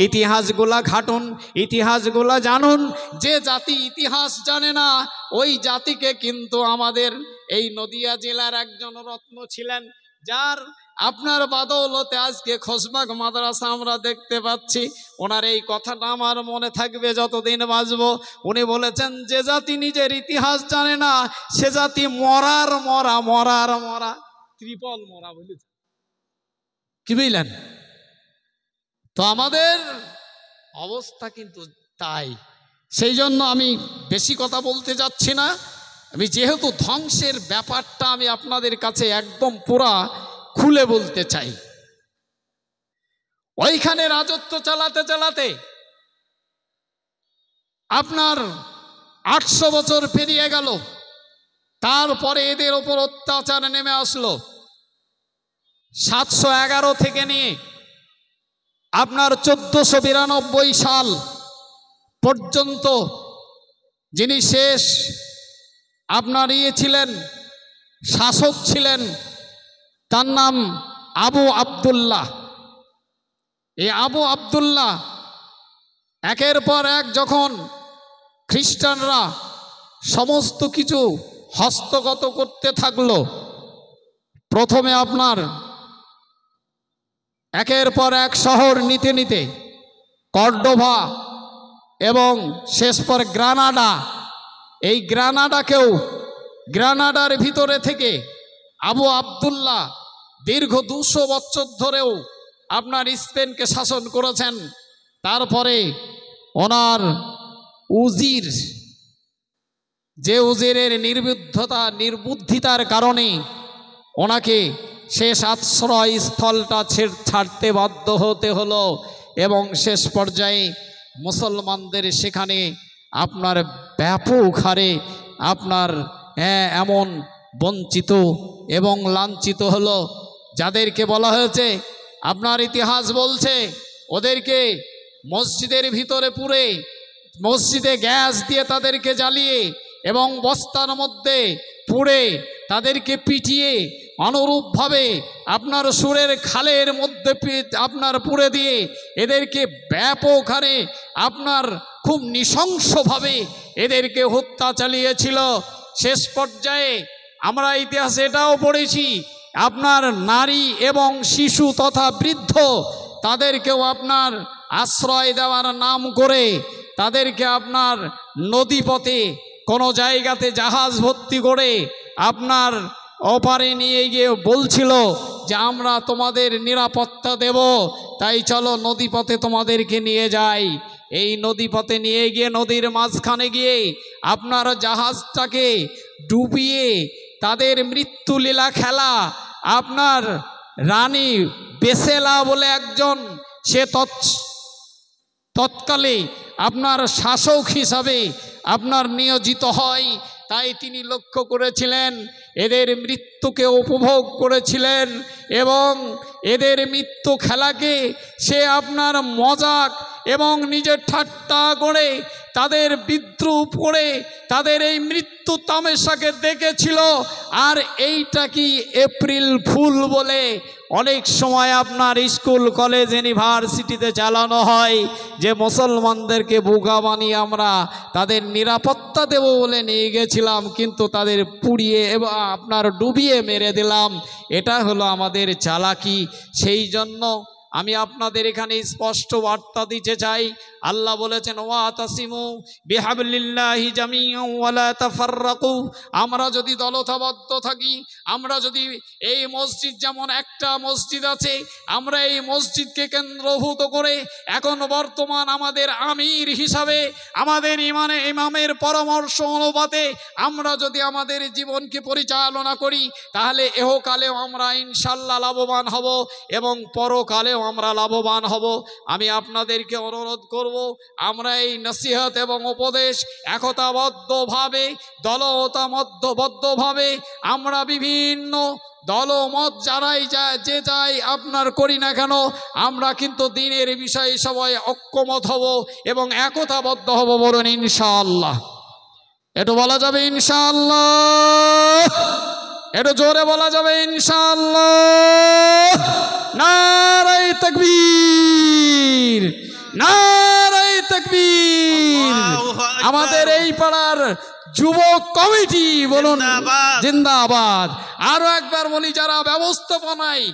ইতিহাসগুলা ঘাটুন, ইতিহাসগুলা জানুন। যে জাতি ইতিহাস জানে না ওই জাতিকে কিন্তু আমাদের এই নদিয়া জেলার একজন রত্ন ছিলেন, যার আপনার বাদৌলতে আজকে খোশবাগ মাদ্রাসা আমরা দেখতে পাচ্ছি। ওনার এই কথাটা আমার মনে থাকবে যতদিন বাঁচব। উনি বলেছেন, যে জাতি নিজের ইতিহাস জানে না সে জাতি মরার মরা, মরার মরা, ত্রিপল মরা বলেছেন। কি বুঝলেন? তো আমাদের অবস্থা কিন্তু তাই। সেই জন্য আমি বেশি কথা বলতে যাচ্ছি না। আমি যেহেতু ধ্বংসের ব্যাপারটা আমি আপনাদের কাছে একদম পুরা খুলে বলতে চাই। ওইখানে রাজত্ব চালাতে চালাতে আপনার 800 বছর পেরিয়ে গেল। তারপরে এদের ওপর অত্যাচার নেমে আসলো। 711 থেকে নিয়ে আপনার 1492 সাল পর্যন্ত যিনি শেষ আপনার ছিলেন, শাসক ছিলেন, তার নাম আবু আবদুল্লাহ। এই আবু আবদুল্লাহ একের পর এক যখন খ্রিস্টানরা সমস্ত কিছু হস্তগত করতে থাকলো, প্রথমে আপনার একের পর এক শহর নিতে নিতে কর্ডোভা এবং শেষ পর গ্রানাডা, এই গ্রানাডার ভিতরে থেকে আবু আবদুল্লাহ দীর্ঘ 200 বছর ধরেও আপনার স্পেনকে শাসন করেছেন। তারপরে ওনার উজির, যে উজিরের নির্বুদ্ধিতার কারণে ওনাকে শেষ আশ্রয় স্থলটা ছাড়তে বাধ্য হতে হলো এবং শেষ পর্যায়ে মুসলমানদের সেখানে আপনার ব্যাপক হারে আপনার এমন বঞ্চিত এবং লাঞ্ছিত হলো, যাদেরকে বলা হয়েছে, আপনার ইতিহাস বলছে ওদেরকে মসজিদের ভিতরে পুরে, মসজিদে গ্যাস দিয়ে তাদেরকে জ্বালিয়ে এবং বস্তার মধ্যে পুড়ে তাদেরকে পিটিয়ে অনুরূপভাবে আপনার সুরের খালের মধ্যে আপনার পুড়ে দিয়ে এদেরকে ব্যাপক হারে আপনার খুব নৃশংসভাবে এদেরকে হত্যা চালিয়েছিল। শেষ পর্যায়ে আমরা ইতিহাসে এটাও পড়েছি, আপনার নারী এবং শিশু তথা বৃদ্ধ তাদেরকেও আপনার আশ্রয় দেওয়ার নাম করে তাদেরকে আপনার নদীপথে কোনো জায়গাতে জাহাজ ভর্তি করে আপনার ওপারে নিয়ে গিয়ে বলছিল যে আমরা তোমাদের নিরাপত্তা দেব, তাই চলো নদীপথে তোমাদেরকে নিয়ে যাই। এই নদীপথে নিয়ে গিয়ে নদীর মাঝখানে গিয়ে আপনার জাহাজটাকে ডুবিয়ে তাদের মৃত্যু লীলা খেলা। আপনার রানী বেসেলা বলে একজন, সে তৎকালে আপনার শাসক হিসাবে আপনার নিয়োজিত হয়, তাই তিনি লক্ষ্য করেছিলেন, এদের মৃত্যুকে উপভোগ করেছিলেন এবং এদের মৃত্যু খেলাকে সে আপনার মজাক এবং নিজের ঠাট্টা করে তাদের বিদ্রুপ করে তাদের এই মৃত্যু তামাশাকে দেখেছিল। আর এইটা কি এপ্রিল ফুল বলে অনেক সময় আপনার স্কুল কলেজ ইউনিভার্সিটিতে চালানো হয়, যে মুসলমানদেরকে বোকা বানিয়ে আমরা তাদের নিরাপত্তা দেব বলে নিয়ে গেছিলাম, কিন্তু তাদের পুড়িয়ে এবং আপনার ডুবিয়ে মেরে দিলাম। এটা হলো আমাদের চালাকি। সেই জন্য আমি আপনাদের এখানে স্পষ্ট বার্তা দিতে চাই। আল্লাহ বলেছেন, ওয়াতাসিমু বিহাবলিল্লাহি জামিআন ওয়া লা তাফাররাকু। আমরা যদি দলবদ্ধ থাকি, আমরা যদি এই মসজিদ, যেমন একটা মসজিদ আছে, আমরা এই মসজিদকে কেন্দ্রভূত করে এখন বর্তমান আমাদের আমির হিসাবে আমাদের ইমামের পরামর্শ অনুপাতে আমরা যদি আমাদের জীবনকে পরিচালনা করি, তাহলে এহকালেও আমরা ইনশাল্লাহ লাভবান হব এবং পরকালেও আমরা লাভবান হব। আমি আপনাদেরকে অনুরোধ করব, আমরা এই নসিহত এবং উপদেশ একতাবদ্ধভাবে, দলবদ্ধভাবে আমরা বিভিন্ন দলমত যে যাই আপনার করি না কেন, আমরা কিন্তু দ্বীনের বিষয়ে সবাই ঐক্যমত হব এবং একতাবদ্ধ হব। বলুন ইনশাআল্লাহ। একটু বলা যাবে ইনশাআল্লাহ? একটু জোরে বলা যাবে ইনশাআল্লাহ? নারে তাকবীর। আমাদের এই পাড়ার যুবক কমিটি বলুন জিন্দাবাদ। আরো একবার বলি, যারা ব্যবস্থাপনায়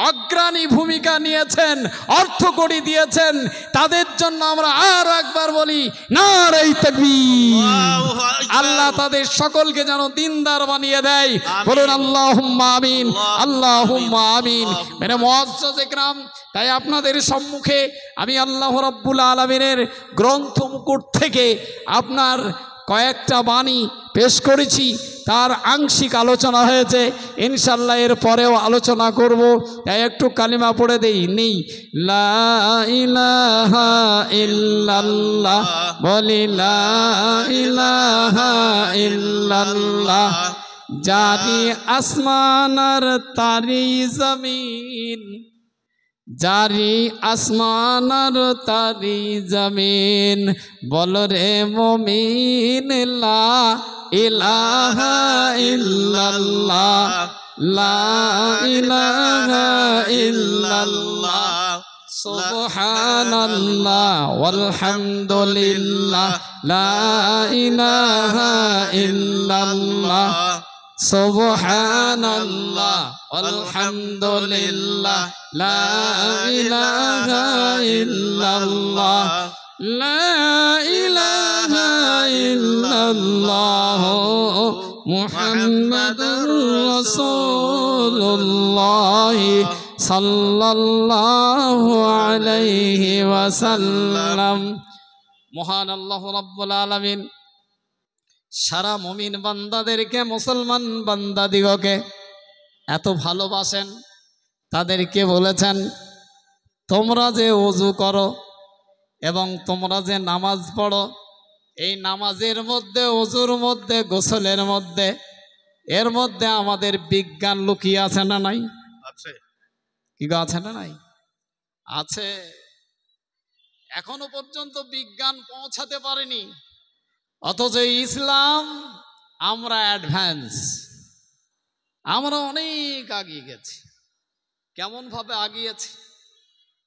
অগ্রণী ভূমিকা নিয়েছেন, অর্থ কড়ি দিয়েছেন, তাদের জন্য আমরা আরো একবার বলি নারে তাকবীর। আল্লাহ তাদের সকলকে যেন দিনদার বানিয়ে দেয়, বলুন আল্লাহুম্মা আমিন, আল্লাহুম্মা আমিন। মেরে মুআজ্জাজ ইকরাম, তাই আপনাদের সম্মুখে আমি আল্লাহ রাব্বুল আলামিনের গ্রন্থ মুকুট থেকে আপনার কয়েকটা বাণী পেশ করেছি, তার আংশিক আলোচনা হয়েছে, ইনশাল্লাহ এর পরেও আলোচনা করব। তাই একটু কালিমা পড়ে দেই নেই, লা ইলাহা ইল্লাল্লাহ, বলি লা ইলাহা ইল্লাল্লাহ, জানি আসমান আর তারি জমিন, জারি আসমান আর তারি জমিন, বল রে মুমিন লা ইলাহা ইল্লাল্লাহ, লা ইলাহা ইল্লাল্লাহ, সুবহানাল্লাহ ওয়ালহামদুলিল্লাহ, লা ইলাহা ইল্লাল্লাহ, সুবহানাল্লাহ আলহামদুলিল্লাহ, লা ইলাহা ইল্লাল্লাহ, লা ইলাহা ইল্লাল্লাহ, মুহাম্মাদুর রাসূলুল্লাহ সাল্লাল্লাহু আলাইহি ওয়াসাল্লাম। মহান আল্লাহ রাব্বুল আলামিন সারা মুমিন বান্দাদেরকে, মুসলমান বান্দাদিগকে এত ভালোবাসেন, তাদেরকে বলেছেন তোমরা যে ওযু করো এবং তোমরা যে নামাজ পড়ো, এই নামাজের মধ্যে, ওযুর মধ্যে, গোসলের মধ্যে, এর মধ্যে আমাদের বিজ্ঞান লুকিয়ে আছে না নাই? আছে। কি গো, আছে না নাই? আছে। এখনো পর্যন্ত বিজ্ঞান পৌঁছাতে পারেনি, অথচ ইসলাম আমরা অ্যাডভান্স, আমরা অনেক আগিয়ে গেছি। কেমন ভাবে আগিয়েছি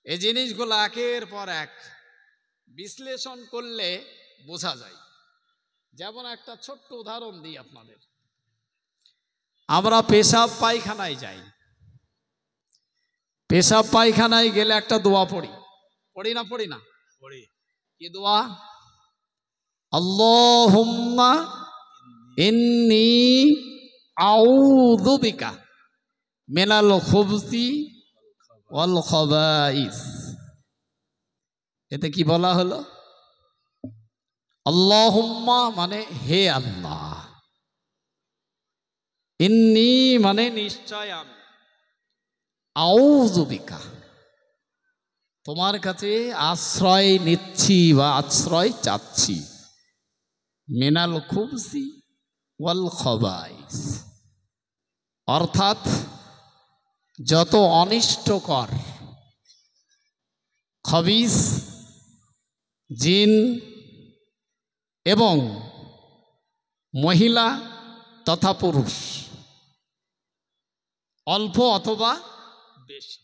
এই জিনিসগুলো একের পর এক বিশ্লেষণ করলে বোঝা যায়। যেমন একটা ছোট্ট উদাহরণ দিই আপনাদের। আমরা পেশাব পায়খানায় যাই, পেশাব পায়খানায় গেলে একটা দোয়া পড়ি, পড়ি না? পড়ি না? পড়ি। কি দোয়া? আল্লাহুম্মা ইন্নী আউযু বিকা মিনাল খুবসি ওয়াল খাবাইস। এতে কি বলা হলো? আল্লাহুম্মা মানে হে আল্লাহ, ইন্নী মানে নিশ্চয় আমি, আউযু বিকা তোমার কাছে আশ্রয় নিচ্ছি বা আশ্রয় চাচ্ছি, মিনাল খুবসি ওয়াল খাবাইস, অর্থাৎ যত অনিষ্টকর খবিস, জিন এবং মহিলা তথা পুরুষ, অল্প অথবা বেশি,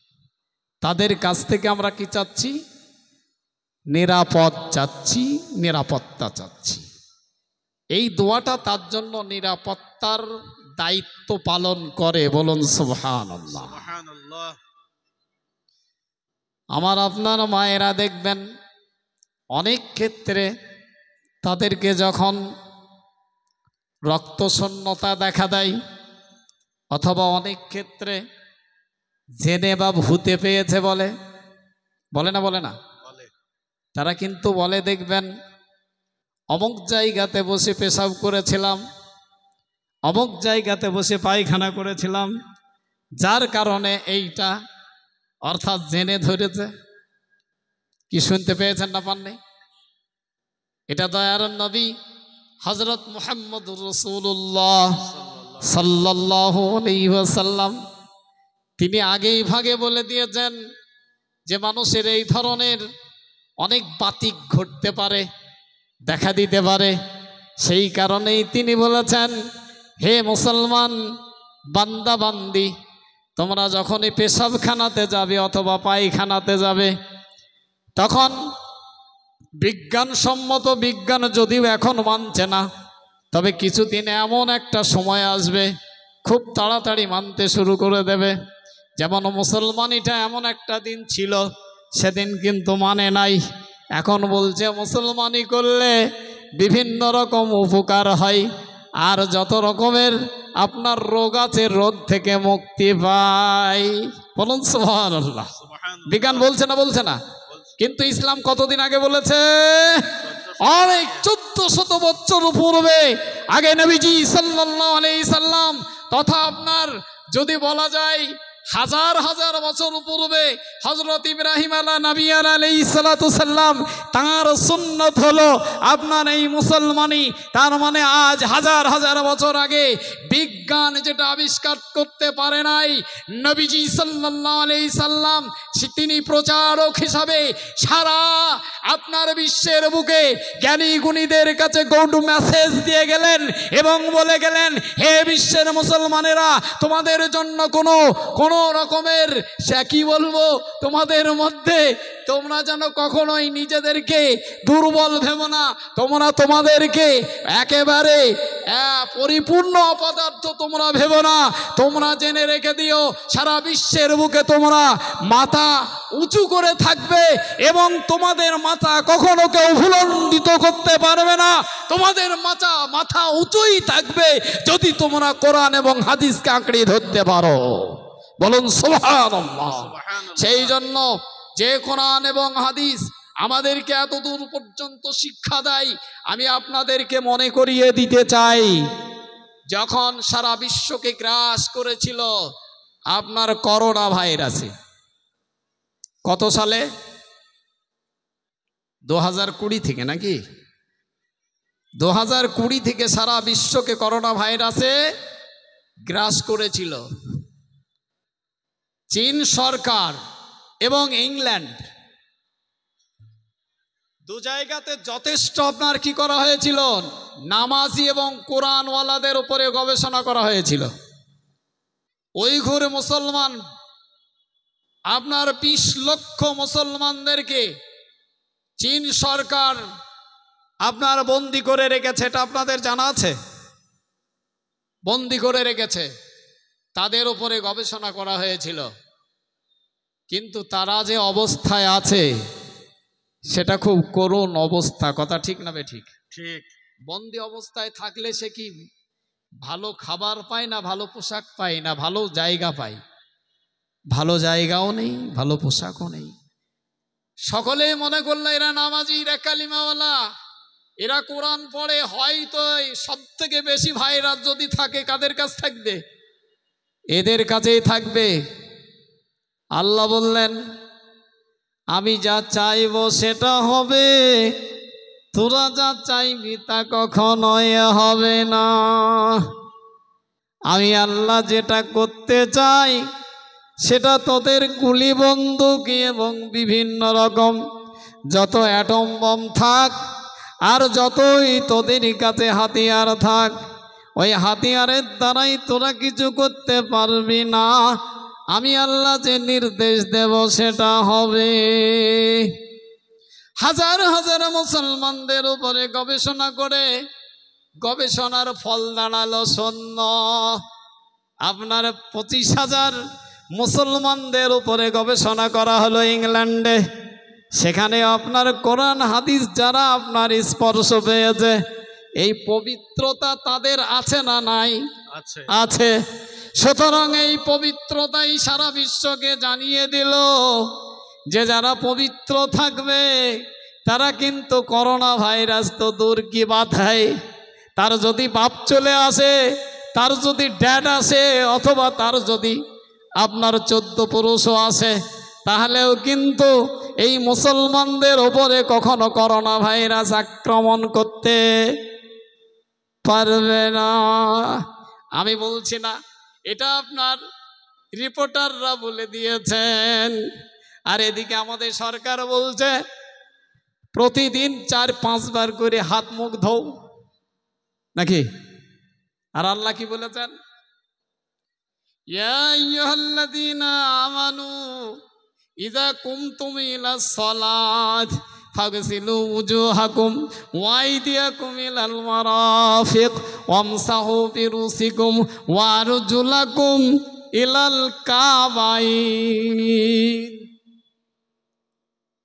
তাদের কাছ থেকে আমরা কি চাচ্ছি? নিরাপদ চাচ্ছি, নিরাপত্তা চাচ্ছি। এই দোয়াটা তার জন্য নিরাপত্তার দায়িত্ব পালন করে, বলুন সুবহানাল্লাহ। আমার আপনার মায়েরা দেখবেন অনেক ক্ষেত্রে তাদেরকে যখন রক্তশূন্যতা দেখা দেয়, অথবা অনেক ক্ষেত্রে জেনে বা ভূতে পেয়েছে বলে, বলে না? বলে না? তারা কিন্তু বলে দেখবেন অমুক জায়গাতে বসে পেশাব করেছিলাম, অমুক জায়গাতে বসে পায়খানা করেছিলাম, যার কারণে এইটা, অর্থাৎ জেনে ধরেছে। কি শুনতে পেয়েছেন না পাননি? এটা দয়ার নবী হযরত মুহাম্মদুর রাসূলুল্লাহ সাল্লাল্লাহু আলাইহি ওয়াসাল্লাম তিনি আগেই ভাগে বলে দিয়েছেন যে মানুষের এই ধরনের অনেক বাতিক ঘটতে পারে, দেখা দিতে পারে। সেই কারণেই তিনি বলেছেন, হে মুসলমান বান্দা বান্দি, তোমরা যখনই পেশাবখানাতে যাবে অথবা পায়খানাতে যাবে, তখন বিজ্ঞানসম্মত বিজ্ঞান যদিও এখন মানছে না, তবে কিছুদিন এমন একটা সময় আসবে খুব তাড়াতাড়ি মানতে শুরু করে দেবে। যেমন মুসলমানিটা এমন একটা দিন ছিল, সেদিন কিন্তু মানে নাই। এখন বলছে মুসলমানি করলে বিভিন্ন রকম উপকার হয়, আর যত রকমের আপনার রোগ আছে রোগ থেকে মুক্তি পায়। বলুন সুবহানাল্লাহ। বিজ্ঞান বলছে না? বলছে না? কিন্তু ইসলাম কতদিন আগে বলেছে? অনেক 1400 বছর পূর্বে আগে নবীজি সাল্লাল্লাহু আলাইহি সাল্লাম, তথা আপনার যদি বলা যায় হাজার হাজার বছর পূর্বে হযরত ইব্রাহিম আলাইহিস সালাতু সাল্লাম, তার সুন্নত হলো আপনার এই মুসলমানি। তার মানে আজ হাজার হাজার বছর আগে বিজ্ঞান যেটা আবিষ্কার করতে পারে নাই, নবীজি সাল্লাল্লাহু আলাইহি সাল্লাম তিনি প্রচারক হিসাবে সারা আপনার বিশ্বের বুকে জ্ঞানী গুণীদের কাছে গৌড মেসেজ দিয়ে গেলেন এবং বলে গেলেন, হে বিশ্বের মুসলমানেরা, তোমাদের জন্য কোনো রকমের সে কি বলবো, তোমাদের মধ্যে তোমরা যেন কখনোই নিজেদেরকে দুর্বল ভেবো না। তোমরা তোমাদেরকে একেবারে পরিপূর্ণ অপদার্থ তোমরা ভেবো না। তোমরা জেনে রেখে দিও, সারা বিশ্বের বুকে তোমরা মাথা উঁচু করে থাকবে এবং তোমাদের মাথা কখনো কেউ ভুলণ্ডিত করতে পারবে না। তোমাদের মাথা উঁচুই থাকবে যদি তোমরা কোরআন এবং হাদিসকে আঁকড়ে ধরতে পারো। বলুন সুবহানাল্লাহ। সেই জন্য যে কোরআন এবং হাদিস আমাদেরকে এত দূর পর্যন্ত শিক্ষা দেয়, আমি আপনাদেরকে মনে করিয়ে দিতে চাই, যখন সারা বিশ্বকে গ্রাস করেছিল আপনার করোনা ভাইরাসে, কত সালে? 2020 থেকে নাকি? 2020 থেকে সারা বিশ্বকে করোনা ভাইরাসে গ্রাস করেছিল। চীন সরকার এবং ইংল্যান্ড দু জায়গাতে যথেষ্ট আপনার কি করা হয়েছিল, নামাজি এবং কোরআনওয়ালাদের উপরে গবেষণা করা হয়েছিল। উইঘুর মুসলমান আপনার 20 লক্ষ মুসলমানদেরকে চীন সরকার আপনার বন্দি করে রেখেছে, এটা আপনাদের জানা আছে? বন্দি করে রেখেছে, তাদের উপরে গবেষণা করা হয়েছিল। কিন্তু তারা যে অবস্থায় আছে সেটা খুব করুণ অবস্থা। কথা ঠিক না বেঠিক? ঠিক। বন্দি অবস্থায় থাকলে সে কি ভালো খাবার পায় না, ভালো পোশাক পায় না, ভালো জায়গা পায়? ভালো জায়গাও নেই, ভালো পোশাকও নেই। সকলেই মনে করলো এরা নামাজি, এরা কালিমাওয়ালা, এরা কোরআন পড়ে, হয়তো সব থেকে বেশি ভাইরাস যদি থাকে কাদের কাছে থাকবে? এদের কাছেই থাকবে। আল্লাহ বললেন, আমি যা চাইব সেটা হবে, তোরা যা চাইবি তা কখনোই হবে না। আমি আল্লাহ যেটা করতে চাই সেটা তোদের গুলি বন্দুক এবং বিভিন্ন রকম যত অ্যাটম বম থাক আর যতই তোদের কাছে হাতিয়ার থাক, ওই হাতিয়ারের দ্বারাই তোরা কিছু করতে পারবি না। আমি আল্লাহ যে নির্দেশ দেব সেটা হবে। হাজার হাজার মুসলমানদের উপরে গবেষণা করে গবেষণার ফল দাঁড়ালো শূন্য। আপনার 25,000 মুসলমানদের উপরে গবেষণা করা হলো ইংল্যান্ডে। সেখানে আপনার কোরআন হাদিস যারা আপনার স্পর্শ পেয়েছে, এই পবিত্রতা তাদের আছে না নাই? আছে। সুতরাং এই পবিত্রতাই সারা বিশ্বকে জানিয়ে দিল যে যারা পবিত্র থাকবে তারা কিন্তু করোনা ভাইরাস তো দূর কি বাত হয়, তার যদি বাপ চলে আসে, তার যদি ড্যাড আসে, অথবা তার যদি আপনার 14 পুরুষও আসে, তাহলেও কিন্তু এই মুসলমানদের ওপরে কখনো করোনা ভাইরাস আক্রমণ করতে পারবে না। আমি বলছি না, এটা আপনার রিপোর্টাররা বলে দিয়েছেন। আর এদিকে আমাদের সরকার বলছে প্রতিদিন 4-5 বার করে হাত মুখ ধোও নাকি। আর আল্লাহ কি বলেছেন? ইয়া আইয়ুহাল্লাযীনা আমানু ইযা কুমতুম ইলাস সালাত ফাগসিলু উজুহাকুম ওয়া আইদিয়াকুম ইলাল মারাফিক ওয়ামসাহু বিরুসিকুম ওয়া আরজুলাকুম ইলাল কাবাইন।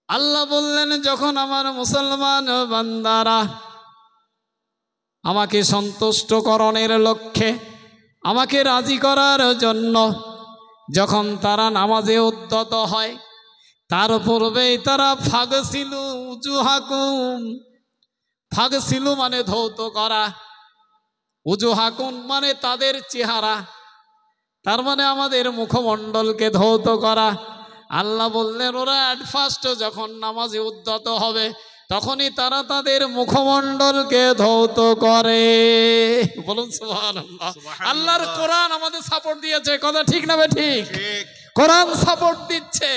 আল্লাহ বললেন, যখন আমার মুসলমান বান্দারা আমাকে সন্তুষ্টকরণের লক্ষ্যে, আমাকে রাজি করার জন্য যখন তারা নামাজে উদ্যত হয়, তার পূর্বেই তারা ফাগসিলু উজুহাকুম, ফাগসিলু মানে ধৌত করা, উজুহাকুম মানে তাদের চেহারা, তার মানে আমাদের মুখমণ্ডলকে ধৌত করা। আল্লাহ বললেন, ওরা অ্যাট ফার্স্ট যখন নামাজে উদ্যত হবে তখনই তারা তাদের মুখমণ্ডলকে ধৌত করে। বলুন সুবহানাল্লাহ। আল্লাহর কোরআন আমাদের সাপোর্ট দিয়েছে, কথা ঠিক না বে ঠিক? কোরআন সাপোর্ট দিচ্ছে।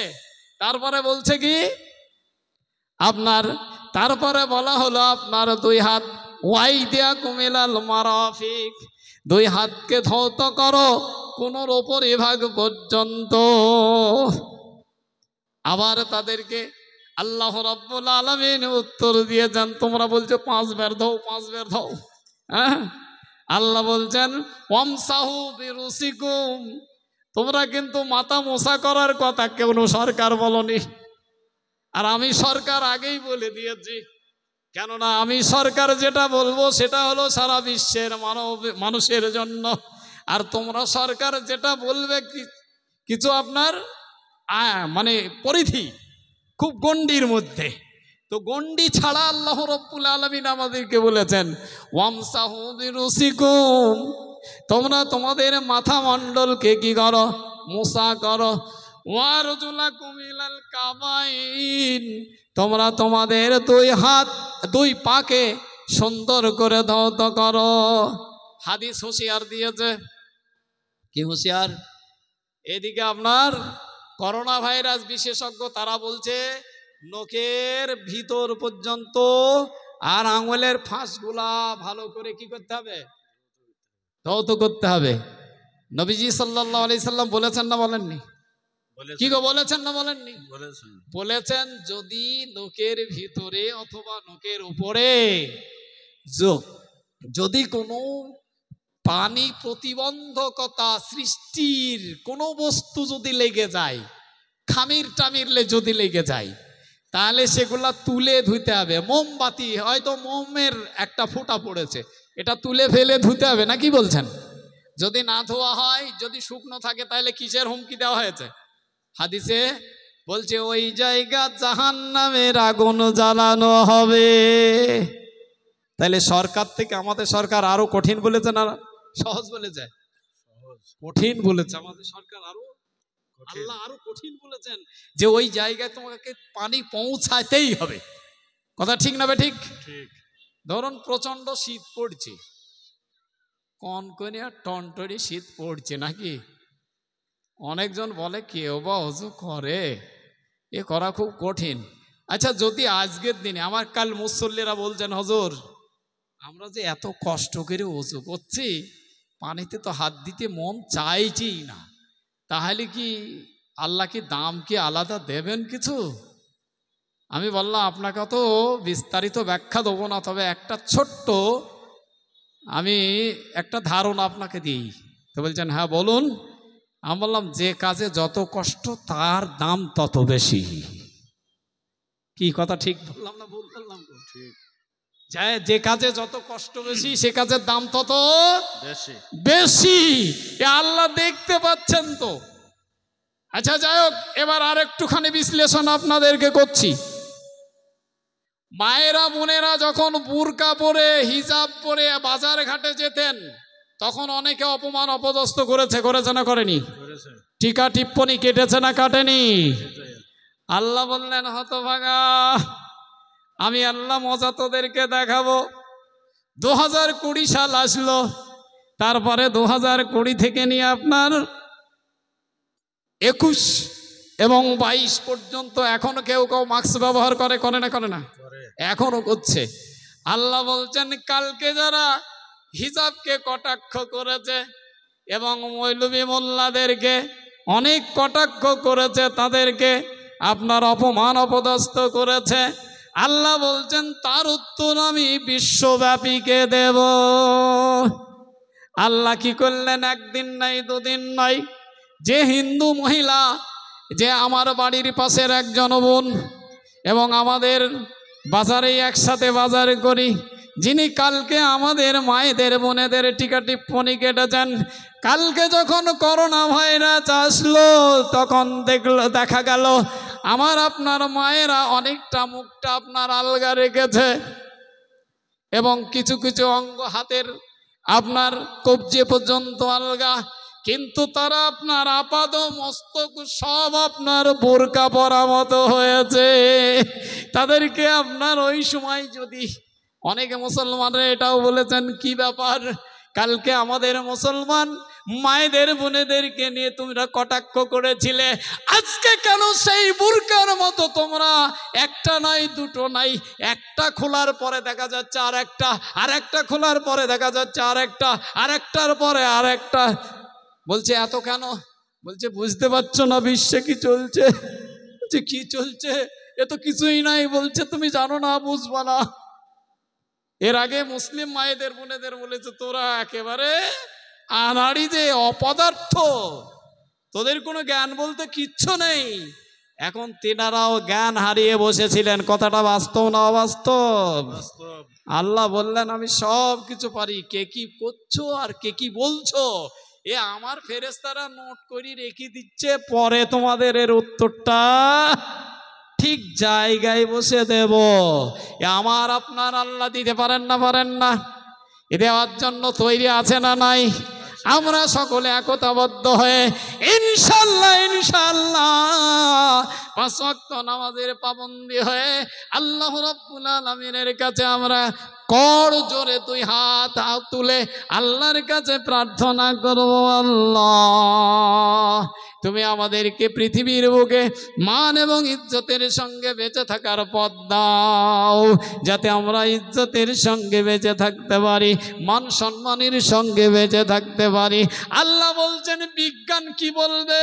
তারপরে বলছে কি আপনার, তারপরে বলা হলো আপনার দুই হাত, ওয়াইদিয়াকুম ইলাল মারাফিক, দুই হাতকে ধৌত করো কোনোর ওপরে ভাগ পর্যন্ত। আবার তাদেরকে আল্লাহ রাব্বুল আলামিন উত্তর দিয়েছেন, তোমরা বলছো 5 বার ধও, 5 বার ধও, হ্যাঁ? আল্লাহ বলছেন ওয়ামসাহু বিরুসিকুম, তোমরা কিন্তু মাথা মোছা করার কথা কোনো সরকার বলনি, আর আমি সরকার আগেই বলে দিয়েছি। কেননা আমি সরকার যেটা বলবো সেটা হলো সারা বিশ্বের মানুষের জন্য, আর তোমরা সরকার যেটা বলবে কিছু আপনার মানে পরিধি, খুব গণ্ডির মধ্যে। তো গণ্ডি ছাড়া আল্লাহ রাব্বুল আলামিন আমাদেরকে বলেছেন ওয়ামসাহু বিরুসিকুম, তোমরা তোমাদের মাথা মণ্ডলকে কি করো, মোছা করো। ওয়ারজুলাকুম ইলাল কাবাইন, তোমরা তোমাদের দুই হাত দুই পাকে সুন্দর করে ধৌত করো। হাদিস হুঁশিয়ার দিয়েছে, কি হুঁশিয়ার? এদিকে আপনার করোনা ভাইরাস বিশেষজ্ঞ তারা বলছে নখের ভিতর পর্যন্ত আর আঙুলের ফাঁসগুলা ভালো করে কি করতে হবে, ধৌত করতে হবে। নবীজি সাল্লাল্লাহু আলাইহি সাল্লাম বলেছেন না বলেননি? কি গো, বলেছেন না বলেননি? বলেছেন যদি নখের ভিতরে অথবা নখের উপরে যদি কোনো পানি প্রতিবন্ধকতা সৃষ্টির কোনো বস্তু যদি লেগে যায়, খামির টামিরলে যদি লেগে যায়, তাহলে সেগুলা তুলে ধুতে হবে। মোমবাতি, হয়তো মোমের একটা ফোঁটা পড়েছে, এটা তুলে ফেলে ধুতে হবে, না কি বলছেন? যদি না ধোয়া হয়, যদি শুকনো থাকে, তাহলে কিসের হুমকি দেওয়া হয়েছে? হাদিসে বলছে ওই জায়গা জাহান্নামের আগুন জ্বালানো হবে। তাহলে সরকার থেকে আমাদের সরকার আরো কঠিন বলেছে না সহজ বলেছে? কঠিন বলেছে আমাদের সরকার, আরো আল্লাহ আরো কঠিন বলেছেন যে ওই জায়গায় তোমাকে পানি পৌঁছাতেই হবে। কথা ঠিক না বে ঠিক? ধরুন প্রচন্ড শীত পড়ছে, কনকনে আর টনটনি শীত পড়ছে নাকি, অনেকজন বলে কেউ বা অজু করে, এ করা খুব কঠিন। আচ্ছা, যদি আজকের দিনে আমার কাল মুসল্লিরা বলছেন হুজুর আমরা যে এত কষ্ট করে অজু করছি, পানিতে তো হাত দিতে মন চাইছেই না, তাহলে কি আল্লাহ কি দাম কি আলাদা দেবেন কিছু? আমি বললাম আপনাকে তো বিস্তারিত ব্যাখ্যা দেবো না, তবে একটা ছোট্ট আমি একটা ধারণা আপনাকে দিই। তো বলছেন হ্যাঁ বলুন। আমি বললাম যে কাজে যত কষ্ট তার দাম তত বেশি। কি কথা ঠিক বললাম না ভুল বললাম? ঠিক। যে কাজে যত কষ্ট বেশি সে কাজের দাম তত বেশি, আল্লাহ দেখতে পাচ্ছেন তো। আচ্ছা যাই হোক, এবার আর একটুখানি বিশ্লেষণ আপনাদেরকে করছি। মায়েরা বোনেরা যখন বুরকা পরে হিজাব পরে বাজার ঘাটে যেতেন, তখন অনেকে অপমান অপদস্থ করেছে না করেনি? টিকা টিপ্পনি কেটেছে না কাটেনি? আল্লাহ বললেন হতভাগা, আমি আল্লাহ মজা তোদেরকে দেখাবো। 2020 সাল আসলো, তারপরে 2020 থেকে নিয়ে আপনার 21 এবং 22 পর্যন্ত এখনো কেউ মাস্ক ব্যবহার করে না? এখনো করছে। আল্লাহ বলছেন কালকে যারা হিজাবকে কটাক্ষ করেছে এবং মৌলবী মোল্লাদেরকে অনেক কটাক্ষ করেছে, তাদেরকে আপনার অপমান অপদস্থ করেছে, আল্লাহ বলছেন তার উত্তর আমি বিশ্বব্যাপীকে দেব। আল্লাহ কি করলেন? একদিন নাই, দুদিন নাই, যে হিন্দু মহিলা, যে আমার বাড়ির পাশের একজন বোন এবং আমাদের বাজারে একসাথে বাজার করি, যিনি কালকে আমাদের মায়েদের বোনেদের টিকা টিপ্পনি কেটেছেন, কালকে যখন করোনা ভাইরাস আসলো তখন দেখা গেল আমার আপনার মায়েরা অনেকটা মুখটা আপনার আলগা রেখেছে এবং কিছু কিছু অঙ্গ হাতের আপনার কবজি পর্যন্ত আলগা, কিন্তু তারা আপনার আপাদ মস্তক সব আপনার বোরকা পরা মতো হয়েছে। তাদেরকে আপনার ওই সময় যদি অনেকে মুসলমানরা এটাও বলেছেন, কি ব্যাপার, কালকে আমাদের মুসলমান মায়েদের বোনেদেরকে নিয়ে তোমরা কটাক্ষ করেছিলে, আজকে কেন সেই বুরকার মতো তোমরা একটা নাই দুটো নাই, একটা খোলার পরে দেখা যাচ্ছে আর একটা, আর একটা খোলার পরে দেখা যাচ্ছে আর একটা, আর একটার পরে আর একটা। বলছে এত কেন? বলছে বুঝতে পারছো না বিশ্বে কি চলছে? বলছে কি চলছে? এ তো কিছুই নাই। বলছে তুমি জানো না, বুঝবা না। এর আগে মুসলিম মায়েদের বোনেদের বলেছে তোরা একেবারে আনাড়ি, যে অপদার্থ, তোদের কোনো জ্ঞান বলতে কিচ্ছু নেই। এখন তেনারাও জ্ঞান হারিয়ে বসেছিলেন। কথাটা বাস্তব না অবাস্তব? আল্লাহ বললেন আমি সব কিছু পারি, কে কি করছো আর কে কি বলছো এ আমার ফেরেশতারা নোট করে রেখে দিচ্ছে, পরে তোমাদের এর উত্তরটা ঠিক জায়গায় বসে দেব। আমার আপনার আল্লাহ দিতে পারেন না? পারেন না? এ দেওয়ার জন্য তৈরি আছে না নাই? আমরা সকলে একতাবদ্ধ হয়ে ইনশাআল্লাহ ইনশাআল্লাহ 5 ওয়াক্ত নামাজের পাবন্দি হয়ে আল্লাহ রাব্বুল আলামিনের কাছে আমরা কর জোরে 2 হাত তুলে আল্লাহর কাছে প্রার্থনা করব, আল্লাহ তুমি আমাদেরকে পৃথিবীর বুকে মান এবং ইজ্জতের সঙ্গে বেঁচে থাকার পথ দাও, যাতে আমরা ইজ্জতের সঙ্গে বেঁচে থাকতে পারি, মান সম্মানের সঙ্গে বেঁচে থাকতে পারি। আল্লাহ বলছেন বিজ্ঞান কি বলবে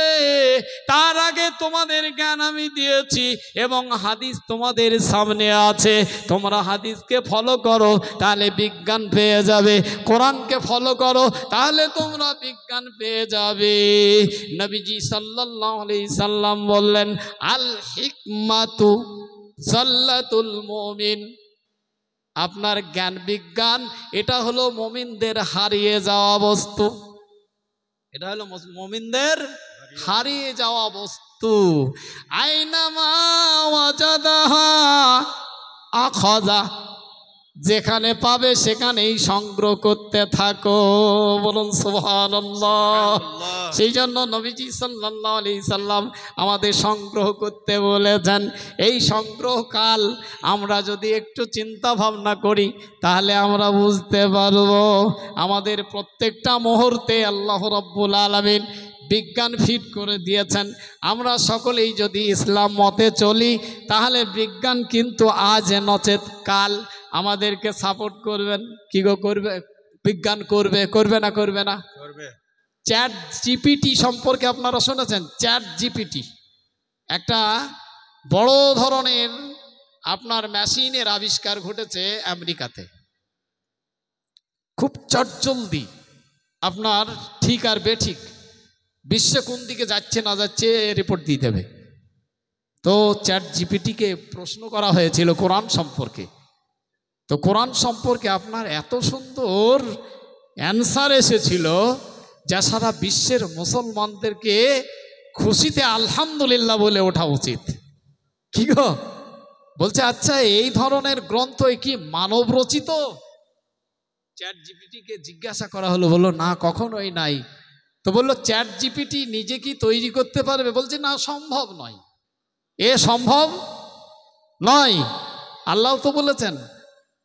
তার আগে তোমাদের জ্ঞান আমি দিয়েছি এবং হাদিস তোমাদের সামনে আছে, তোমরা হাদিসকে ফলো করো তাহলে বিজ্ঞান পেয়ে যাবে, কোরআনকে ফলো করো তাহলে তোমরা বিজ্ঞান পেয়ে যাবে। নবীজি সাল্লাল্লাহু আলাইহি সাল্লাম বললেন আল হিকমাতু জাল্লাতুল মুমিন, আপনার জ্ঞান বিজ্ঞান এটা হলো মুমিনদের হারিয়ে যাওয়া বস্তু, এটা হলো মুমিনদের হারিয়ে যাওয়া বস্তু। আইনামা ওয়াজাদাহা আখাযা, যেখানে পাবে সেখানেই সংগ্রহ করতে থাকো, বলুন সুবহানাল্লাহ। সেই জন্য নবীজি সাল্লাল্লাহু আলাইহি সাল্লাম আমাদের সংগ্রহ করতে বলেছেন। এই সংগ্রহকাল আমরা যদি একটু চিন্তা ভাবনা করি তাহলে আমরা বুঝতে পারবো আমাদের প্রত্যেকটা মুহূর্তে আল্লাহ রাব্বুল আলামিন বিজ্ঞান ফিট করে দিয়েছেন। আমরা সকলেই যদি ইসলাম মতে চলি তাহলে বিজ্ঞান কিন্তু আজ নচেত কাল আমাদেরকে সাপোর্ট করবেন। কি গো করবে? বিজ্ঞান করবে, করবে না? করবে না? করবে। চ্যাট জিপিটি সম্পর্কে আপনারা শুনেছেন? চ্যাট জিপিটি একটা বড় ধরনের আপনার মেশিনের আবিষ্কার ঘটেছে আমেরিকাতে। খুব চটজলদি আপনার ঠিক আর বেঠিক বিশ্বে কোন দিকে যাচ্ছে না যাচ্ছে রিপোর্ট দিয়ে দেবে। তো চ্যাট জিপিটিকে প্রশ্ন করা হয়েছিল কোরআন সম্পর্কে। তো কোরআন সম্পর্কে আপনার এত সুন্দর অ্যান্সার এসেছিল যা সারা বিশ্বের মুসলমানদেরকে খুশিতে আলহামদুলিল্লাহ বলে ওঠা উচিত। কি গো বলছে, আচ্ছা এই ধরনের গ্রন্থ কি মানব রচিত? চ্যাট জিপিটিকে জিজ্ঞাসা করা হলো, বললো না কখনোই নাই। তো বললো চ্যাট জিপিটি নিজে কি তৈরি করতে পারবে? বলছে না, সম্ভব নয়, এ সম্ভব নয়। আল্লাহ তো বলেছেন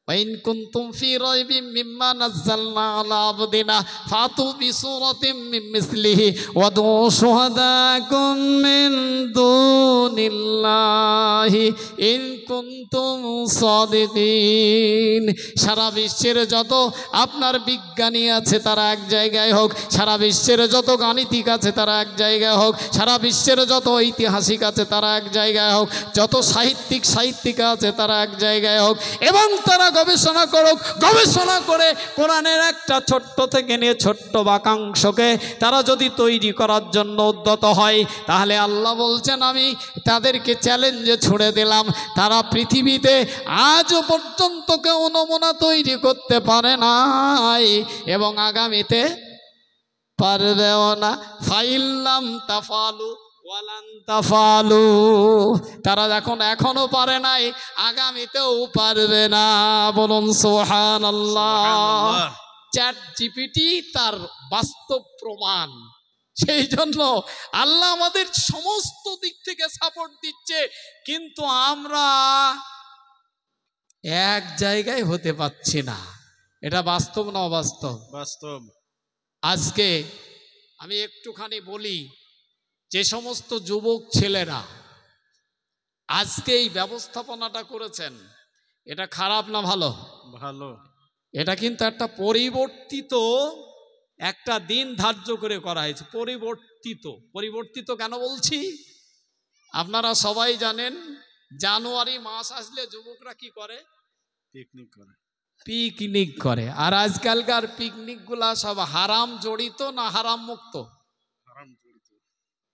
وإن كنتم في ريب مما نزلنا على عبدنا فأتوا بسورة من مثله وادعوا شهداءكم من دون الله إن كنتم صادقين। সারা বিশ্বের যত আপনার বিজ্ঞানী আছে তারা এক জায়গায় হোক, সারা বিশ্বের যত গাণিতিক আছে তারা এক জায়গায় হোক, সারা বিশ্বের যত ঐতিহাসিক আছে তারা এক জায়গায় হোক, যত সাহিত্যিকা আছে তারা এক জায়গায় হোক, এবং তারা গবেষণা করুক। গবেষণা করে কোরআনের একটা ছোট্ট থেকে নিয়ে ছোট্ট বাক্যাংশকে তারা যদি তৈরি করার জন্য উদ্যত হয়, তাহলে আল্লাহ বলছেন আমি তাদেরকে চ্যালেঞ্জে ছুড়ে দিলাম। তারা পৃথিবীতে আজও পর্যন্ত কেউ নমুনা তৈরি করতে পারে নাই এবং আগামীতে পারবেও না। ফাইল্লাম তাফালু ওয়ালান তাফালু, তারা এখনো পারে নাই, আগামীতেও পারবে না। বলুন সুবহানাল্লাহ। চ্যাট জিপিটি তার বাস্তব প্রমাণ। সেই জন্য আল্লাহ আমাদের সমস্ত দিক থেকে সাপোর্ট দিচ্ছে, কিন্তু আমরা এক জায়গায় হতে পারছি না। এটা বাস্তব না অবাস্তব? বাস্তব। আজকে আমি একটুখানি বলি, যে সমস্ত যুবক ছেলেরা আজকে এই ব্যবস্থাপনাটা করেছেন, এটা খারাপ না ভালো? ভালো। এটা কিন্তু একটা পরিবর্তিত একটা দিন ধার্য করে করা হয়েছে। পরিবর্তিত কেন বলছি? আপনারা সবাই জানেন জানুয়ারি মাস আসলে যুবকরা কি করে? পিকনিক করে। আর আজকালকার পিকনিকগুলা সব হারাম জড়িত না হারাম মুক্ত?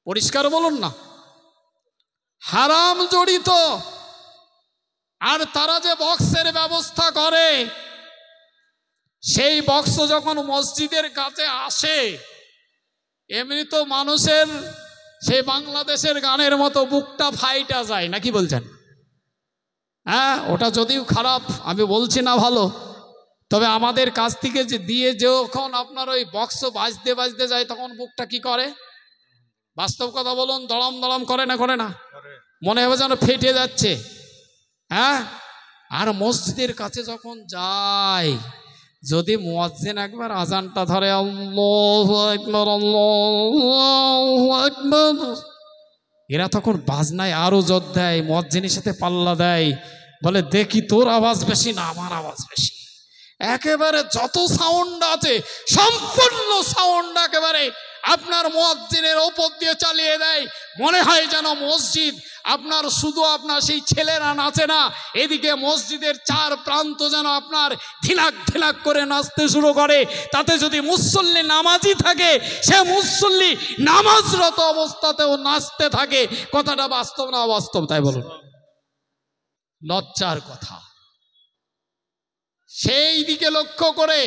পরিষ্কার বলুন না, হারাম জড়িত। আর তারা যে বক্সের ব্যবস্থা করে, সেই বক্স যখন মসজিদের কাছে আসে, এমনি তো মানুষের সেই বাংলাদেশের গানের মতো বুকটা ফাইটা যায়, নাকি বলছেন? হ্যাঁ, ওটা যদিও খারাপ, আমি বলছি না ভালো, তবে আমাদের কাছ থেকে যে দিয়ে যখন আপনার ওই বক্স বাজতে বাজতে যায়, তখন বুকটা কি করে? বাস্তব কথা বলুন, দড়াম দড়াম করে না? করে না? মনে হবে যেন ফেটে যাচ্ছে। হ্যাঁ, আর মসজিদের কাছে যখন যায়, যদি মুয়াজ্জিন একবার আজানটা ধরে আল্লাহু আকবার আল্লাহু আকবার, এরা তখন বাজনায় আরো জোর দেয়, মুয়াজ্জিনের সাথে পাল্লা দেয়, বলে দেখি তোর আওয়াজ বেশি না আমার আওয়াজ বেশি। একেবারে যত সাউন্ড আছে সম্পূর্ণ সাউন্ড একেবারে আপনার মুয়াজ্জিনের ওপর দিয়ে চালিয়ে দেয়। মনে হয় যেন মসজিদ আপনার শুধু আপনার সেই ছেলেরা নাচে না, এদিকে মসজিদের চার প্রান্ত যেন আপনার ধিলাক ধিলাক করে নাচতে শুরু করে। তাতে যদি মুসল্লি নামাজি থাকে, সে মুসল্লি নামাজরত অবস্থাতেও নাচতে থাকে। কথাটা বাস্তব না অবাস্তব? তাই বলুন। লজ্জার কথা। সেই দিকে লক্ষ্য করে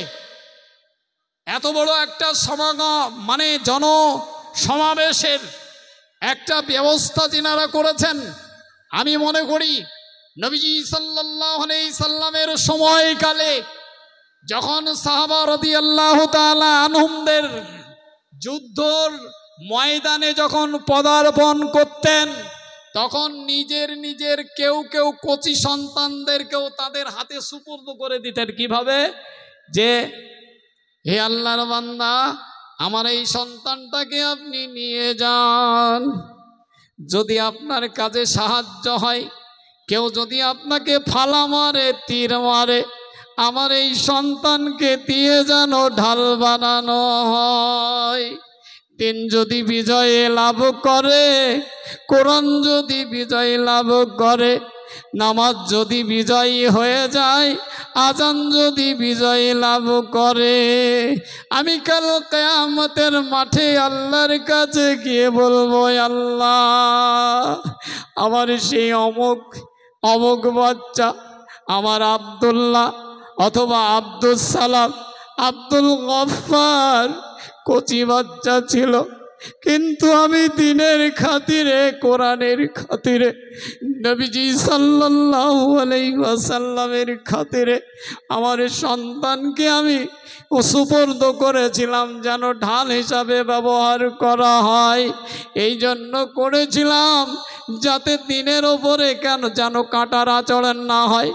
এত বড় একটা সমাগম, মানে জনসমাবেশের একটা ব্যবস্থা যিনারা করেছেন, আমি মনে করি নবীজি সাল্লাল্লাহু আলাইহি সাল্লামের সময়কালে যখন সাহাবা রাদিয়াল্লাহু তাআলা আনহুমদের যুদ্ধর ময়দানে যখন পদার্পণ করতেন, তখন নিজের কেউ কচি সন্তানদেরকেও তাদের হাতে সুপুর্দ করে দিতেন। কিভাবে? যে হে আল্লাহর বান্দা, আমার এই সন্তানটাকে আপনি নিয়ে যান, যদি আপনার কাজে সাহায্য হয়, কেউ যদি আপনাকে ফালা মারে, তীর মারে, আমার এই সন্তানকে দিয়ে যেন ঢাল বানানো হয়। দিন যদি বিজয় লাভ করে, কোরআন যদি বিজয় লাভ করে, নামাজ যদি বিজয়ী হয়ে যায়, আজান যদি বিজয় লাভ করে, আমি কাল কিয়ামতের মাঠে আল্লাহর কাছে গিয়ে বলবো, আল্লাহ আমার সেই অমুক বাচ্চা, আমার আব্দুল্লাহ অথবা আব্দুল সালাম, আব্দুল গফফার কচি বাচ্চা ছিল, কিন্তু আমি দিনের খাতিরে, কোরআনের খাতিরে, নবীজি সাল্লাল্লাহু আলাইহি ওয়াসাল্লামের খাতিরে আমার সন্তানকে আমি সুপর্দ করেছিলাম যেন ঢাল হিসাবে ব্যবহার করা হয়। এই জন্য করেছিলাম যাতে দিনের ওপরে কেন যেন কাঁটার আঁচড় না হয়,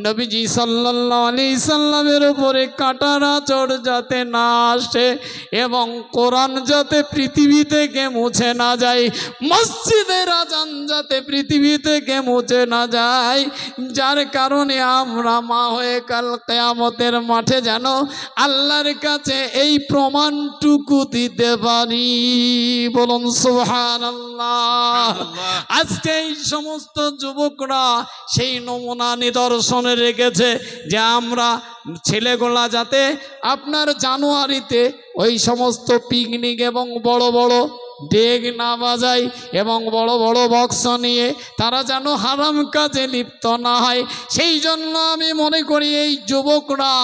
নবীজি সাল্লাল্লাহু আলাইহি সাল্লামের ওপরে কাঁটার আঁচড় যাতে না আসে, এবং কোরআন যাতে পৃথিবী থেকে মুছে না যায়, মসজিদের আজান যাতে পৃথিবী থেকে মুছে না যায়, যার কারণে আমরা মা হয়ে কাল কিয়ামতের মাঠে যেন আল্লাহর কাছে এই প্রমাণটুকু দিতে পারি। বলুন সুবহানাল্লাহ। আজকে এই সমস্ত যুবকরা সেই নমুনা নিদর্শনে রেখেছে যে আমরা ছেলেগুলা যাতে আপনার জানুয়ারিতে ওই সমস্ত পিকনিক এবং বড় বড় ডেগ না বাজায় এবং বড় বড় বক্স নিয়ে তারা যেন হারাম কাজে লিপ্ত না হয়। সেই জন্য আমি মনে করি এই যুবকরা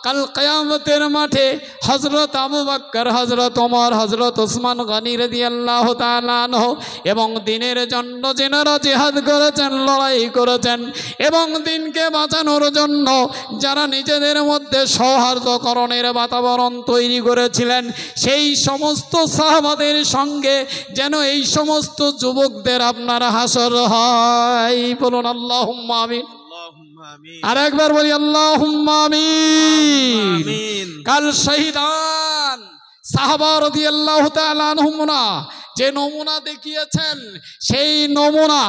কাল কিয়ামতের মাঠে হযরত আবু বকর, হযরত ওমর, হযরত ওসমান গনি রাদিয়াল্লাহু তাআলা আনহু এবং দিনের জন্য যেনারা জিহাদ করেছেন, লড়াই করেছেন এবং দিনকে বাঁচানোর জন্য যারা নিজেদের মধ্যে সৌহার্দ্যকরণের বাতাবরণ তৈরি করেছিলেন, সেই সমস্ত সাহাবাদের সঙ্গে যেন এই সমস্ত যুবকদের আপনার হাসর হয়। বলুন আল্লাহুম্মা আমিন। আর একবার বলি আল্লাহুম্মা আমিন। কাল শহীদান সাহাবা রাদিয়াল্লাহু তাআলা আনহুম যে নমুনা দেখিয়েছেন, সেই নমুনা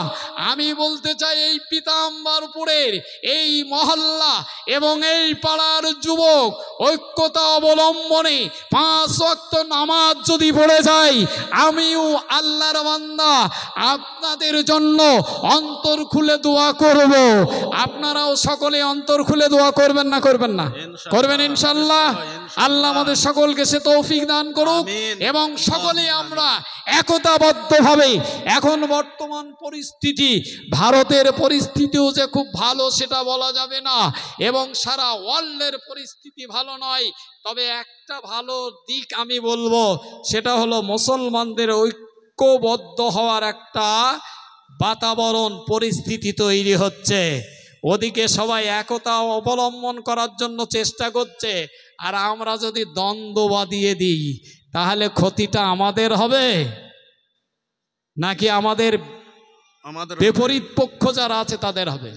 আমি বলতে চাই এই পীতাম্বরপুরের এই মহল্লা এবং এই পাড়ার যুবক ঐক্যতা অবলম্বনে 5 ওয়াক্ত নামাজ যদি পড়ে যায়, আমিও আল্লাহর বান্দা আপনাদের জন্য অন্তর খুলে দোয়া করব। আপনারাও সকলে অন্তর খুলে দোয়া করবেন না করবেন না? করবেন ইনশাআল্লাহ। আল্লাহ আমাদের সকলকে সে তৌফিক দান করুক এবং সকলে আমরা একতাবদ্ধভাবে, এখন বর্তমান পরিস্থিতি, ভারতের পরিস্থিতিও যে খুব ভালো সেটা বলা যাবে না এবং সারা ওয়ার্ল্ডের পরিস্থিতি ভালো নয়, তবে একটা ভালো দিক আমি বলবো, সেটা হলো মুসলমানদের ঐক্যবদ্ধ হওয়ার একটা বাতাবরণ, পরিস্থিতি তৈরি হচ্ছে। ওদিকে সবাই একতা অবলম্বন করার জন্য চেষ্টা করছে, আর আমরা যদি দ্বন্দ্ব বাঁধিয়ে দিই তাহলে ক্ষতিটা আমাদের হবে নাকি আমাদের বিপরীত পক্ষ যারা আছে তাদের হবে?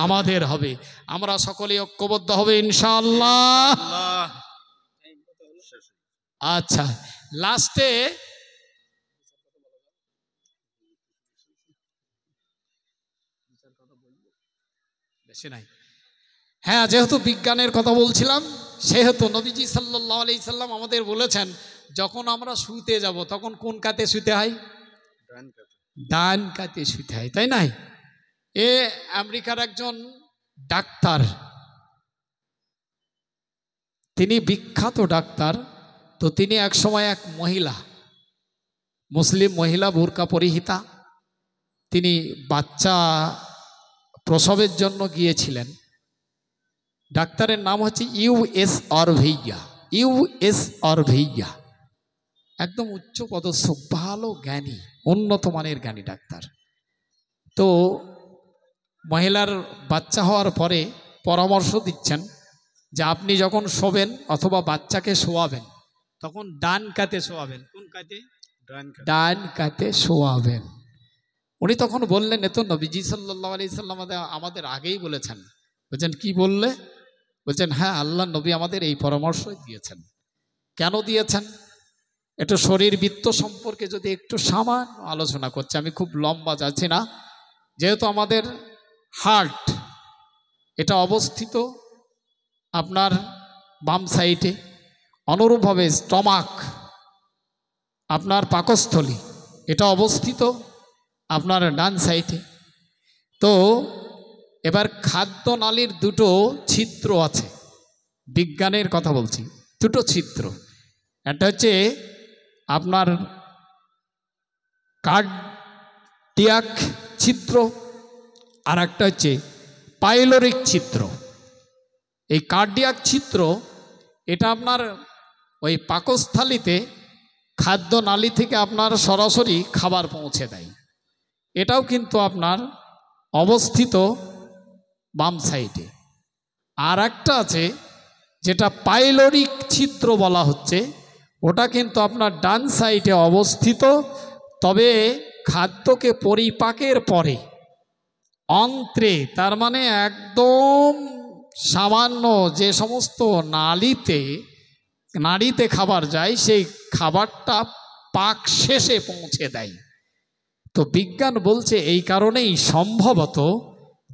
আমাদের হবে। আমরা সকলে ঐক্যবদ্ধ হবে ইনশাআল্লাহ। আচ্ছা, লাস্টে বেশি নাই, হ্যাঁ, যেহেতু বিজ্ঞানের কথা বলছিলাম, সেহেতু নবীজি সাল্লাল্লাহু আলাইহি সাল্লাম আমাদের বলেছেন যখন আমরা শুতে যাব তখন কোন কাতে শুতে হয়? ডান কাতে শুতে হয়, তাই নাই? আমেরিকার একজন ডাক্তার, তিনি বিখ্যাত ডাক্তার। তো তিনি এক সময় এক মহিলা, মুসলিম মহিলা, বোরকা পরিহিতা, তিনি বাচ্চা প্রসবের জন্য গিয়েছিলেন। ডাক্তারের নাম হচ্ছে ইউএস অরভেইয়া, একদম উচ্চ পদস্থ, ভালো জ্ঞানী, উন্নত মানের জ্ঞানী ডাক্তার। তো মহিলার বাচ্চা হওয়ার পরে পরামর্শ দিচ্ছেন যে আপনি যখন শোবেন অথবা বাচ্চাকে শোয়াবেন তখন ডান কাতে শোয়াবেন। কোন কাতে? ডান কাতে শোয়াবেন। উনি তখন বললেন, এ তো নবীজি সাল্লাল্লাহু আলাইহি সাল্লাম আমাদের আগেই বলেছেন। বলছেন কি বললে? বলছেন হ্যাঁ, আল্লাহ নবী আমাদের এই পরামর্শ দিয়েছেন। কেন দিয়েছেন? একটু শরীরবৃত্ত সম্পর্কে যদি একটু সামান্য আলোচনা করছে, আমি খুব লম্বা যাচ্ছি না। যেহেতু আমাদের হার্ট এটা অবস্থিত আপনার বাম সাইডে, অনুরূপভাবে স্টমাক আপনার পাকস্থলী এটা অবস্থিত আপনার ডান সাইডে। তো এবার খাদ্য নালীর দুটো ছিদ্র আছে, বিজ্ঞানের কথা বলছি, দুটো ছিদ্র। একটা হচ্ছে আপনার কার্ডিয়াক ছিদ্র, আর একটা হচ্ছে পাইলোরিক ছিদ্র। এই কার্ডিয়াক ছিদ্র এটা আপনার ওই পাকস্থলীতে খাদ্য নালী থেকে আপনার সরাসরি খাবার পৌঁছে দেয়। এটাও কিন্তু আপনার অবস্থিত বাম সাইডে। আর একটা আছে যেটা পাইলোরিক ছিদ্র বলা হচ্ছে, ওটা কিন্তু আপনার ডান সাইডে অবস্থিত। তবে খাদ্যকে পরিপাকের পরে অন্ত্রে, তার মানে একদম সামান্য যে সমস্ত নাড়িতে খাবার যায়, সেই খাবারটা পাক শেষে পৌঁছে দেয়। তো বিজ্ঞান বলছে এই কারণেই সম্ভবত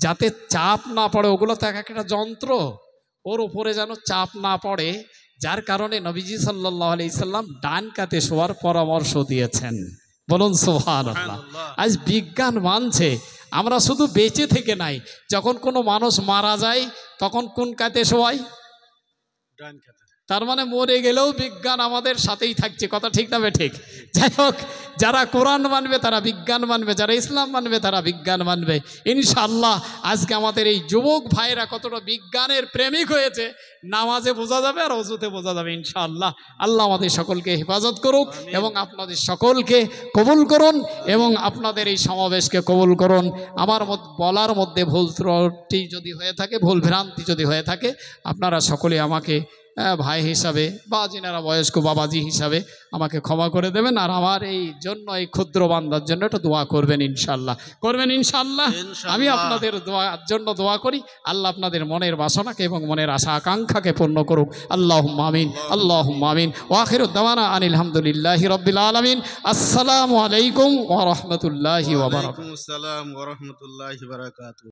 যাতে চাপ না পড়ে, ওগুলো তো এক একটা যন্ত্র, ওর উপরে যেন চাপ না পড়ে, যার কারণে নবীজি সাল্লাল্লাহু আলাইহি সাল্লাম ডান কাতে শোয়ার পরামর্শ দিয়েছেন। বলুন সুবহানাল্লাহ। আজ বিজ্ঞান মানছে। আমরা শুধু বেঁচে থেকে নাই, যখন কোনো মানুষ মারা যায় তখন কোন কাতে শোয়াই? ডান কাতে। তার মানে মরে গেলেও বিজ্ঞান আমাদের সাথেই থাকছে। কথা ঠিক না ঠিক? যাই হোক, যারা কোরআন মানবে তারা বিজ্ঞান মানবে, যারা ইসলাম মানবে তারা বিজ্ঞান মানবে ইনশাআল্লাহ। আজকে আমাদের এই যুবক ভাইরা কতটা বিজ্ঞানের প্রেমিক হয়েছে নামাজে বোঝা যাবে আর ওযুতে বোঝা যাবে ইনশাআল্লাহ। আল্লাহ আমাদের সকলকে হেফাজত করুক এবং আপনাদের সকলকে কবুল করুন এবং আপনাদের এই সমাবেশকে কবুল করুন। আমার বলার মধ্যে ভুল ত্রুটি যদি হয়ে থাকে, ভুল ভ্রান্তি যদি হয়ে থাকে, আপনারা সকলে আমাকে ভাই হিসাবে বা যিনারা বয়স্ক বাবাজি হিসাবে আমাকে ক্ষমা করে দেবেন। আর আমার এই জন্য, এই ক্ষুদ্র বান্দার জন্য একটু দোয়া করবেন ইনশাআল্লাহ। করবেন ইনশাআল্লাহ। আমি আপনাদের জন্য দোয়া করি, আল্লাহ আপনাদের মনের বাসনাকে এবং মনের আশা আকাঙ্ক্ষাকে পূর্ণ করুক। আল্লাহুম্মা আমিন, আল্লাহুম্মা আমিন। ওয়া আখিরু দাওয়ানা আনিল হামদুলিল্লাহি রাব্বিল আলামিন। আসসালামু আলাইকুম ওয়া রাহমাতুল্লাহি ওয়া বারাকাতুহু। ওয়া আলাইকুম আসসালাম ওয়া রাহমাতুল্লাহি ওয়া বারাকাতুহু।